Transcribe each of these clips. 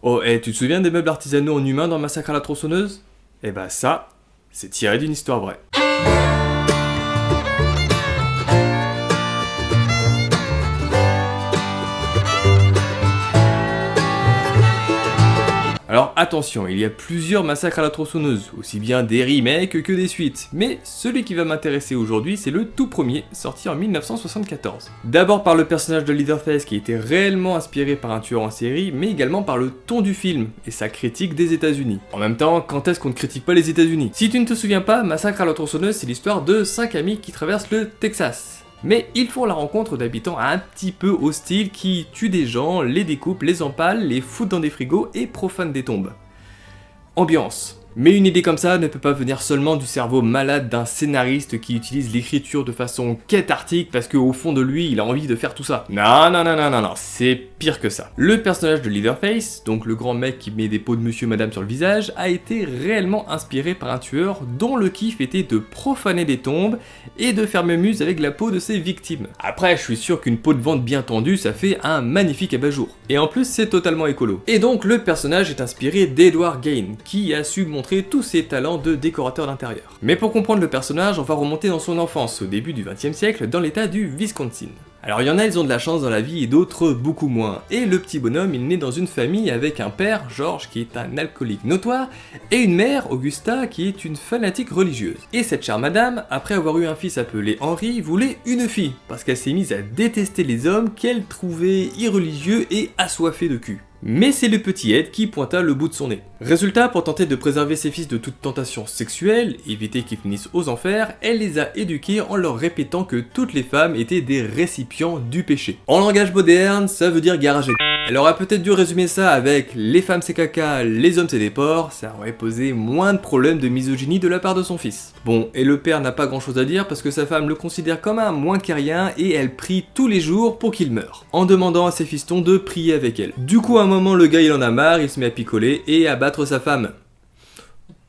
Oh, et tu te souviens des meubles artisanaux en humain dans Massacre à la tronçonneuse? Eh ben ça, c'est tiré d'une histoire vraie. Alors attention, il y a plusieurs massacres à la tronçonneuse, aussi bien des remakes que des suites, mais celui qui va m'intéresser aujourd'hui c'est le tout premier, sorti en 1974. D'abord par le personnage de Leatherface qui était réellement inspiré par un tueur en série, mais également par le ton du film et sa critique des États-Unis. En même temps, quand est-ce qu'on ne critique pas les États-Unis? Si tu ne te souviens pas, Massacre à la tronçonneuse c'est l'histoire de 5 amis qui traversent le Texas. Mais ils font la rencontre d'habitants un petit peu hostiles qui tuent des gens, les découpent, les empalent, les foutent dans des frigos et profanent des tombes. Ambiance. Mais une idée comme ça ne peut pas venir seulement du cerveau malade d'un scénariste qui utilise l'écriture de façon cathartique parce qu'au fond de lui, il a envie de faire tout ça. Non, c'est pire que ça. Le personnage de Leatherface, donc le grand mec qui met des peaux de monsieur madame sur le visage, a été réellement inspiré par un tueur dont le kiff était de profaner des tombes et de faire mémuse avec la peau de ses victimes. Après, je suis sûr qu'une peau de vente bien tendue, ça fait un magnifique abat-jour. Et en plus, c'est totalement écolo. Et donc, le personnage est inspiré d'Edward Gain, qui a su montrer tous ses talents de décorateur d'intérieur. Mais pour comprendre le personnage, on va remonter dans son enfance, au début du XXe siècle, dans l'état du Wisconsin. Alors il y en a, ils ont de la chance dans la vie et d'autres beaucoup moins. Et le petit bonhomme, il naît dans une famille avec un père, George, qui est un alcoolique notoire, et une mère, Augusta, qui est une fanatique religieuse. Et cette chère madame, après avoir eu un fils appelé Henry, voulait une fille, parce qu'elle s'est mise à détester les hommes qu'elle trouvait irreligieux et assoiffés de cul. Mais c'est le petit Ed qui pointa le bout de son nez. Résultat, pour tenter de préserver ses fils de toute tentation sexuelle, éviter qu'ils finissent aux enfers, elle les a éduqués en leur répétant que toutes les femmes étaient des récipients du péché. En langage moderne, ça veut dire garage et... Elle aurait peut-être dû résumer ça avec les femmes c'est caca, les hommes c'est des porcs, ça aurait posé moins de problèmes de misogynie de la part de son fils. Bon, et le père n'a pas grand chose à dire parce que sa femme le considère comme un moins qu'un et elle prie tous les jours pour qu'il meure, en demandant à ses fistons de prier avec elle. Du coup, à un moment, le gars il en a marre, il se met à picoler et à battre sa femme.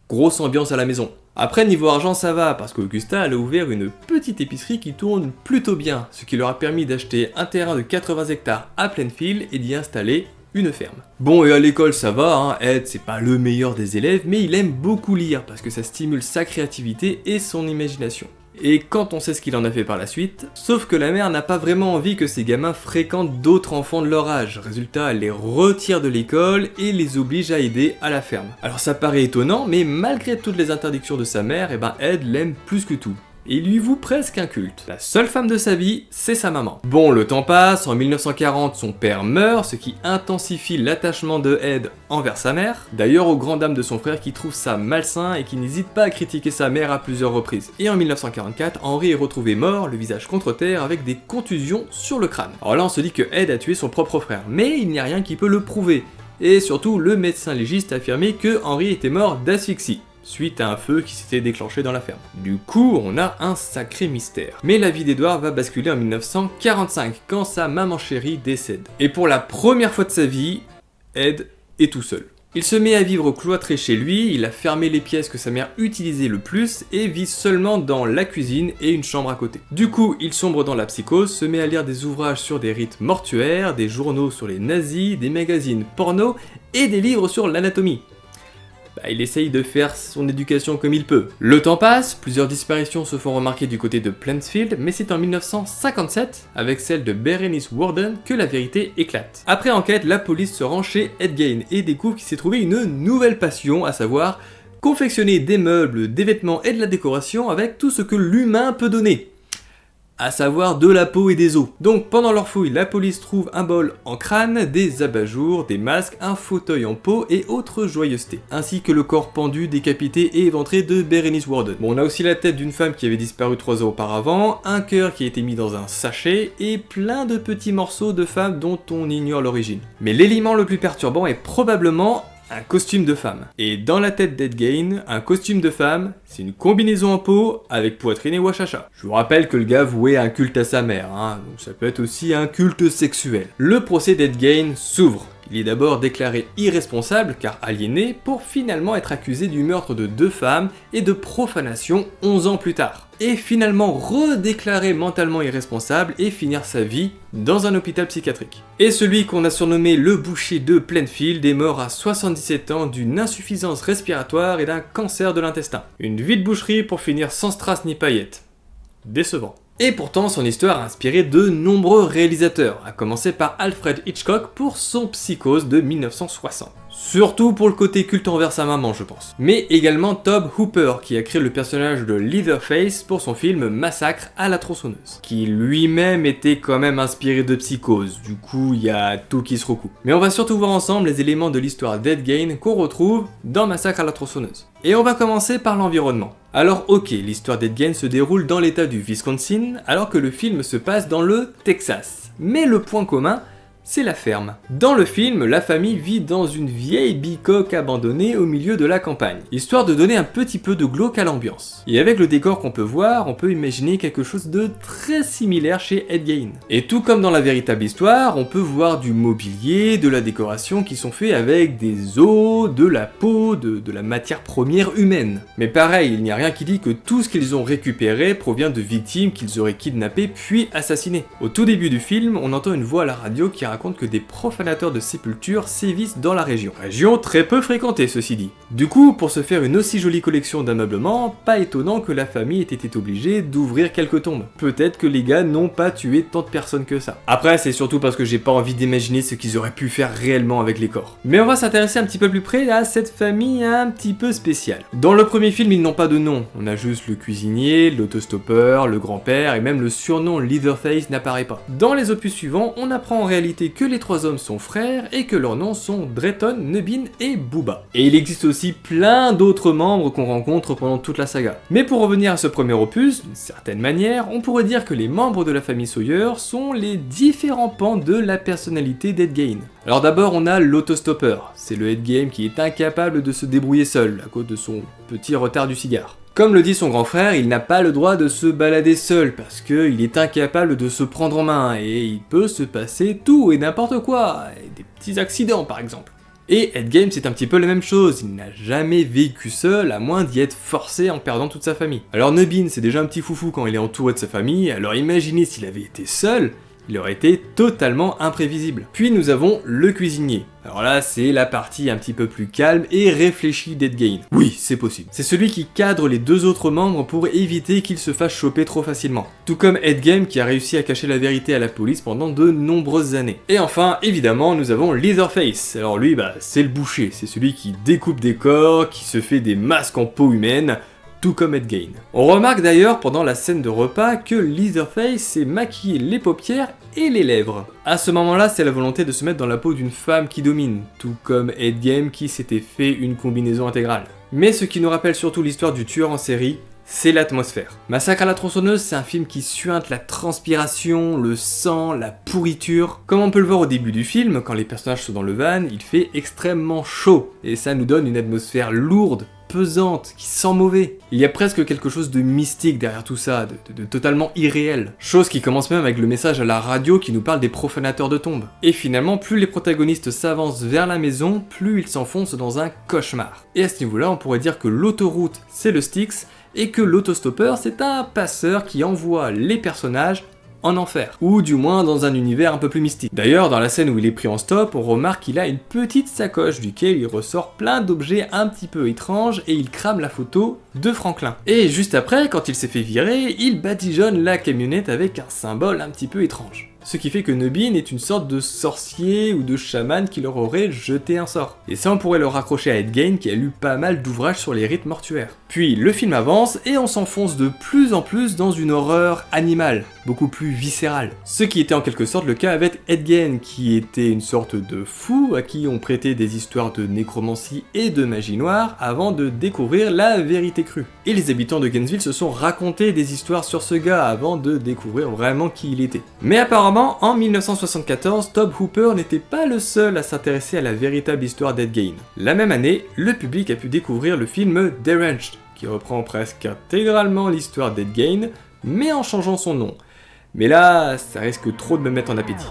Grosse ambiance à la maison. Après, niveau argent, ça va, parce qu'Augusta elle a ouvert une petite épicerie qui tourne plutôt bien, ce qui leur a permis d'acheter un terrain de 80 hectares à Plainfield et d'y installer une ferme. Bon, et à l'école ça va, hein, Ed c'est pas le meilleur des élèves, mais il aime beaucoup lire, parce que ça stimule sa créativité et son imagination. Et quand on sait ce qu'il en a fait par la suite, sauf que la mère n'a pas vraiment envie que ses gamins fréquentent d'autres enfants de leur âge. Résultat, elle les retire de l'école et les oblige à aider à la ferme. Alors ça paraît étonnant, mais malgré toutes les interdictions de sa mère, Ed l'aime plus que tout. Et il lui voue presque un culte. La seule femme de sa vie, c'est sa maman. Bon, le temps passe, en 1940, son père meurt, ce qui intensifie l'attachement de Ed envers sa mère. D'ailleurs, aux grandes dames de son frère qui trouve ça malsain et qui n'hésite pas à critiquer sa mère à plusieurs reprises. Et en 1944, Henry est retrouvé mort, le visage contre terre, avec des contusions sur le crâne. Alors là, on se dit que Ed a tué son propre frère, mais il n'y a rien qui peut le prouver. Et surtout, le médecin légiste a affirmé que Henry était mort d'asphyxie, suite à un feu qui s'était déclenché dans la ferme. Du coup, on a un sacré mystère. Mais la vie d'Edward va basculer en 1945, quand sa maman chérie décède. Et pour la première fois de sa vie, Ed est tout seul. Il se met à vivre cloîtré chez lui, il a fermé les pièces que sa mère utilisait le plus et vit seulement dans la cuisine et une chambre à côté. Du coup, il sombre dans la psychose, se met à lire des ouvrages sur des rites mortuaires, des journaux sur les nazis, des magazines porno et des livres sur l'anatomie. Il essaye de faire son éducation comme il peut. Le temps passe, plusieurs disparitions se font remarquer du côté de Plainfield, mais c'est en 1957, avec celle de Berenice Warden, que la vérité éclate. Après enquête, la police se rend chez Ed Gain et découvre qu'il s'est trouvé une nouvelle passion, à savoir confectionner des meubles, des vêtements et de la décoration avec tout ce que l'humain peut donner, à savoir de la peau et des os. Donc pendant leur fouille, la police trouve un bol en crâne, des abat-jours, des masques, un fauteuil en peau et autres joyeusetés, ainsi que le corps pendu, décapité et éventré de Berenice Warden. Bon, on a aussi la tête d'une femme qui avait disparu 3 ans auparavant, un cœur qui a été mis dans un sachet et plein de petits morceaux de femmes dont on ignore l'origine. Mais l'élément le plus perturbant est probablement un costume de femme. Et dans la tête d'Ed Gain, un costume de femme, c'est une combinaison en peau avec poitrine et wachacha. Je vous rappelle que le gars vouait un culte à sa mère, donc ça peut être aussi un culte sexuel. Le procès d'Ed Gain s'ouvre. Il est d'abord déclaré irresponsable car aliéné pour finalement être accusé du meurtre de 2 femmes et de profanation 11 ans plus tard. Et finalement redéclaré mentalement irresponsable et finir sa vie dans un hôpital psychiatrique. Et celui qu'on a surnommé le boucher de Plainfield est mort à 77 ans d'une insuffisance respiratoire et d'un cancer de l'intestin. Une vie de boucherie pour finir sans strass ni paillettes. Décevant. Et pourtant, son histoire a inspiré de nombreux réalisateurs, à commencer par Alfred Hitchcock pour son Psychose de 1960. Surtout pour le côté culte envers sa maman, je pense. Mais également Tobe Hooper, qui a créé le personnage de Leatherface pour son film Massacre à la tronçonneuse, qui lui-même était quand même inspiré de Psychose, du coup il y a tout qui se recoupe. Mais on va surtout voir ensemble les éléments de l'histoire d'Ed Gein qu'on retrouve dans Massacre à la tronçonneuse. Et on va commencer par l'environnement. Alors ok, l'histoire d'Ed Gein se déroule dans l'état du Wisconsin, alors que le film se passe dans le Texas. Mais le point commun, c'est la ferme. Dans le film, la famille vit dans une vieille bicoque abandonnée au milieu de la campagne, histoire de donner un petit peu de glauque à l'ambiance. Et avec le décor qu'on peut voir, on peut imaginer quelque chose de très similaire chez Ed Gein. Et tout comme dans la véritable histoire, on peut voir du mobilier, de la décoration qui sont faits avec des os, de la peau, de la matière première humaine. Mais pareil, il n'y a rien qui dit que tout ce qu'ils ont récupéré provient de victimes qu'ils auraient kidnappées puis assassinées. Au tout début du film, on entend une voix à la radio qui raconte que des profanateurs de sépultures sévissent dans la région. Région très peu fréquentée, ceci dit. Du coup, pour se faire une aussi jolie collection d'ameublement, pas étonnant que la famille ait été obligée d'ouvrir quelques tombes. Peut-être que les gars n'ont pas tué tant de personnes que ça. Après, c'est surtout parce que j'ai pas envie d'imaginer ce qu'ils auraient pu faire réellement avec les corps. Mais on va s'intéresser un petit peu plus près à cette famille un petit peu spéciale. Dans le premier film, ils n'ont pas de nom. On a juste le cuisinier, l'autostoppeur, le grand-père et même le surnom Leatherface n'apparaît pas. Dans les opus suivants, on apprend en réalité que les 3 hommes sont frères et que leurs noms sont Drayton, Nubin et Booba. Et il existe aussi plein d'autres membres qu'on rencontre pendant toute la saga. Mais pour revenir à ce premier opus, d'une certaine manière, on pourrait dire que les membres de la famille Sawyer sont les différents pans de la personnalité d'Ed Gein. Alors d'abord on a l'autostoppeur, c'est le Ed Gein qui est incapable de se débrouiller seul à cause de son petit retard du cigare. Comme le dit son grand frère, il n'a pas le droit de se balader seul parce qu'il est incapable de se prendre en main et il peut se passer tout et n'importe quoi, et des petits accidents par exemple. Et Ed Gein c'est un petit peu la même chose, il n'a jamais vécu seul à moins d'y être forcé en perdant toute sa famille. Alors Nubin c'est déjà un petit foufou quand il est entouré de sa famille, alors imaginez s'il avait été seul, il aurait été totalement imprévisible. Puis nous avons le cuisinier. Alors là, c'est la partie un petit peu plus calme et réfléchie d'Ed Gein. Oui, c'est possible. C'est celui qui cadre les 2 autres membres pour éviter qu'ils se fassent choper trop facilement. Tout comme Ed Gein qui a réussi à cacher la vérité à la police pendant de nombreuses années. Et enfin, évidemment, nous avons Leatherface. Alors lui, c'est le boucher. C'est celui qui découpe des corps, qui se fait des masques en peau humaine, tout comme Ed Gein. On remarque d'ailleurs pendant la scène de repas que Leatherface s'est maquillé les paupières et les lèvres. À ce moment-là, c'est la volonté de se mettre dans la peau d'une femme qui domine, tout comme Ed Gein qui s'était fait une combinaison intégrale. Mais ce qui nous rappelle surtout l'histoire du tueur en série, c'est l'atmosphère. Massacre à la tronçonneuse, c'est un film qui suinte la transpiration, le sang, la pourriture. Comme on peut le voir au début du film, quand les personnages sont dans le van, il fait extrêmement chaud, et ça nous donne une atmosphère lourde, pesante, qui sent mauvais. Il y a presque quelque chose de mystique derrière tout ça, de totalement irréel. Chose qui commence même avec le message à la radio qui nous parle des profanateurs de tombes. Et finalement, plus les protagonistes s'avancent vers la maison, plus ils s'enfoncent dans un cauchemar. Et à ce niveau-là, on pourrait dire que l'autoroute, c'est le Styx, et que l'autostoppeur, c'est un passeur qui envoie les personnages en enfer, ou du moins dans un univers un peu plus mystique. D'ailleurs, dans la scène où il est pris en stop, on remarque qu'il a une petite sacoche duquel il ressort plein d'objets un petit peu étranges et il crame la photo de Franklin. Et juste après, quand il s'est fait virer, il badigeonne la camionnette avec un symbole un petit peu étrange. Ce qui fait que Nubin est une sorte de sorcier ou de chaman qui leur aurait jeté un sort. Et ça on pourrait le raccrocher à Ed Gein qui a lu pas mal d'ouvrages sur les rites mortuaires. Puis le film avance et on s'enfonce de plus en plus dans une horreur animale, beaucoup plus viscérale. Ce qui était en quelque sorte le cas avec Ed Gein qui était une sorte de fou à qui on prêtait des histoires de nécromancie et de magie noire avant de découvrir la vérité crue. Et les habitants de Gainesville se sont racontés des histoires sur ce gars avant de découvrir vraiment qui il était. Mais apparemment, en 1974, Tobe Hooper n'était pas le seul à s'intéresser à la véritable histoire d'Ed Gein. La même année, le public a pu découvrir le film Deranged, qui reprend presque intégralement l'histoire d'Ed Gein, mais en changeant son nom. Mais là, ça risque trop de me mettre en appétit.